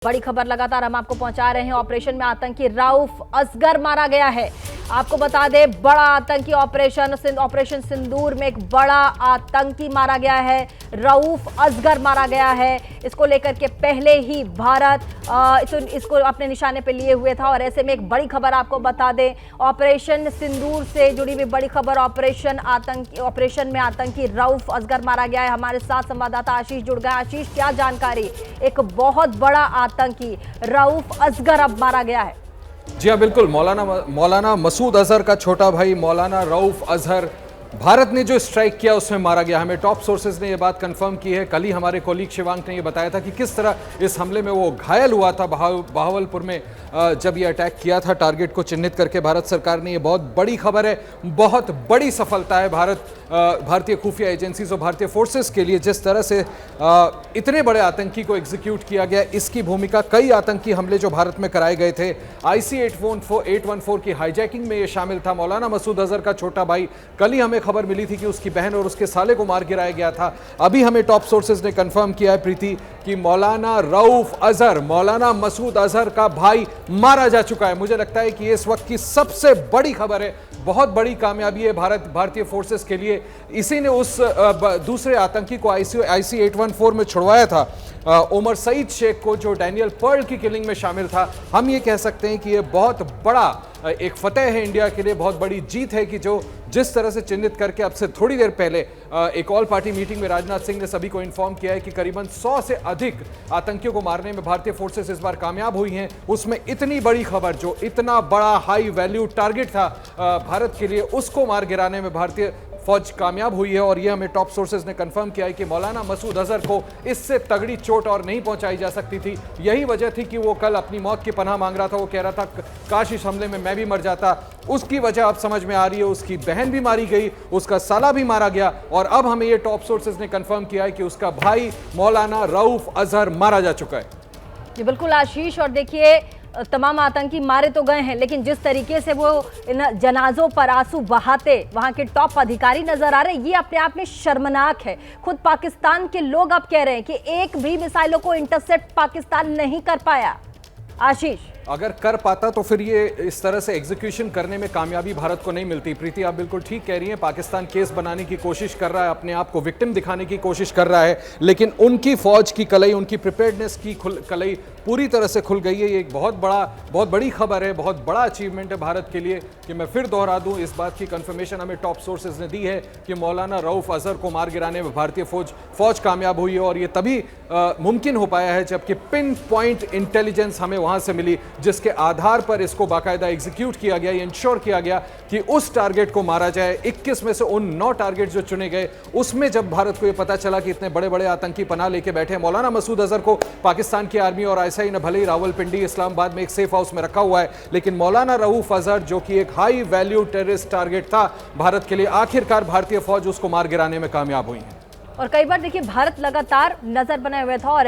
बड़ी खबर लगातार हम आपको पहुंचा रहे हैं। ऑपरेशन में आतंकी रऊफ असगर मारा गया है। आपको बता दें, बड़ा आतंकी ऑपरेशन सिंदूर में एक बड़ा आतंकी मारा गया है। रऊफ असगर मारा गया है। इसको लेकर के पहले ही भारत इसको अपने निशाने पे लिए हुए था और ऐसे में एक बड़ी खबर आपको बता दें, ऑपरेशन सिंदूर से जुड़ी हुई बड़ी खबर। ऑपरेशन में आतंकी रऊफ असगर मारा गया है। हमारे साथ संवाददाता आशीष जुड़ गए। आशीष, क्या जानकारी? एक बहुत बड़ा आतंकी रऊफ असगर अब मारा गया है। जी हाँ, बिल्कुल। मौलाना मसूद अजहर का छोटा भाई मौलाना रऊफ अजहर भारत ने जो स्ट्राइक किया उसमें मारा गया। हमें टॉप सोर्सेज ने यह बात कंफर्म की है। कल ही हमारे कोलीग शिवांक ने यह बताया था कि किस तरह इस हमले में वो घायल हुआ था बहावलपुर में जब ये अटैक किया था टारगेट को चिन्हित करके भारत सरकार ने। ये बहुत बड़ी खबर है, बहुत बड़ी सफलता है भारतीय खुफिया एजेंसीज और भारतीय फोर्सेस के लिए। जिस तरह से इतने बड़े आतंकी को एग्जीक्यूट किया गया, इसकी भूमिका कई आतंकी हमले जो भारत में कराए गए थे IC 814 की हाईजैकिंग में ये शामिल था। मौलाना मसूद अजहर का छोटा भाई, कल ही हमें खबर मिली थी कि उसकी बहन और उसके साले को मार गिराया गया था। अभी हमें टॉप सोर्सेज ने कंफर्म किया है प्रीति कि मौलाना रऊफ अजहर, मौलाना मसूद अजहर का भाई मारा जा चुका है। मुझे लगता है कि ये इस वक्त की सबसे बड़ी खबर है, बहुत बड़ी कामयाबी है भारतीय फोर्सेस के लिए। इसी ने उस दूसरे आतंकी को IC 814 में छुड़वाया था, उमर सईद शेख को, जो डैनियल पर्ल की किलिंग में शामिल था। हम ये कह सकते हैं कि ये बहुत बड़ा एक फतेह है इंडिया के लिए, बहुत बड़ी जीत है कि जो जिस तरह से चिन्हित करके अब से थोड़ी देर पहले एक ऑल पार्टी मीटिंग में राजनाथ सिंह ने सभी को इन्फॉर्म किया है कि करीबन 100 से अधिक आतंकियों को मारने में भारतीय फोर्सेस इस बार कामयाब हुई हैं। उसमें इतनी बड़ी खबर, जो इतना बड़ा हाई वैल्यू टारगेट था भारत के लिए, उसको मार गिराने में भारतीय फौज कामयाब हुई है। और यह हमें टॉप सोर्सेज ने कंफर्म किया है कि मौलाना मसूद अजहर को इससे तगड़ी चोट और नहीं पहुंचाई जा सकती थी। यही वजह थी कि वो कल अपनी मौत की पनाह मांग रहा था। वो कह रहा था काश इस हमले में मैं भी मर जाता। उसकी वजह अब समझ में आ रही है, उसकी बहन भी मारी गई, उसका साला भी मारा गया और अब हमें ये टॉप सोर्सेज ने कंफर्म किया है कि उसका भाई मौलाना रऊफ अजहर मारा जा चुका है। जी बिल्कुल आशीष, और देखिए तमाम आतंकी मारे तो गए हैं, लेकिन जिस तरीके से वो इन जनाजों पर आंसू बहाते वहां के टॉप अधिकारी नजर आ रहे हैं, ये अपने आप में शर्मनाक है। खुद पाकिस्तान के लोग अब कह रहे हैं कि एक भी मिसाइलों को इंटरसेप्ट पाकिस्तान नहीं कर पाया। आशीष, अगर कर पाता तो फिर ये इस तरह से एग्जीक्यूशन करने में कामयाबी भारत को नहीं मिलती। प्रीति, आप बिल्कुल ठीक कह रही हैं। पाकिस्तान केस बनाने की कोशिश कर रहा है, अपने आप को विक्टिम दिखाने की कोशिश कर रहा है, लेकिन उनकी फौज की कलई, उनकी प्रिपेयर्डनेस की कलई पूरी तरह से खुल गई है। ये एक बहुत बड़ी खबर है, बहुत बड़ा अचीवमेंट है भारत के लिए। कि मैं फिर दोहरा दूं, इस बात की कंफर्मेशन हमें टॉप सोर्सेज ने दी है कि मौलाना रऊफ अजहर को मार गिराने में भारतीय फौज कामयाब हुई है। और ये तभी मुमकिन हो पाया है जबकि पिन पॉइंट इंटेलिजेंस हमें वहां से मिली, जिसके आधार पर इसको बाकायदा एग्जीक्यूट किया गया। ये इंश्योर किया गया कि उस टारगेट को मारा जाए। 21 में से उन 9 टारगेट जो चुने गए, उसमें जब भारत को ये पता चला कि इतने बड़े बड़े आतंकी पनाह लेके बैठे हैं। मौलाना मसूद अजहर को पाकिस्तान की आर्मी और ISI ने भले ही रावलपिंडी इस्लामाबाद में एक सेफ हाउस में रखा हुआ है, लेकिन मौलाना रऊफ अजहर, जो कि एक हाई वैल्यू टेररिस्ट टारगेट था भारत के लिए, आखिरकार भारतीय फौज उसको मार गिराने में कामयाब हुई है। और कई बार देखिए भारत लगातार नजर बनाए हुए था और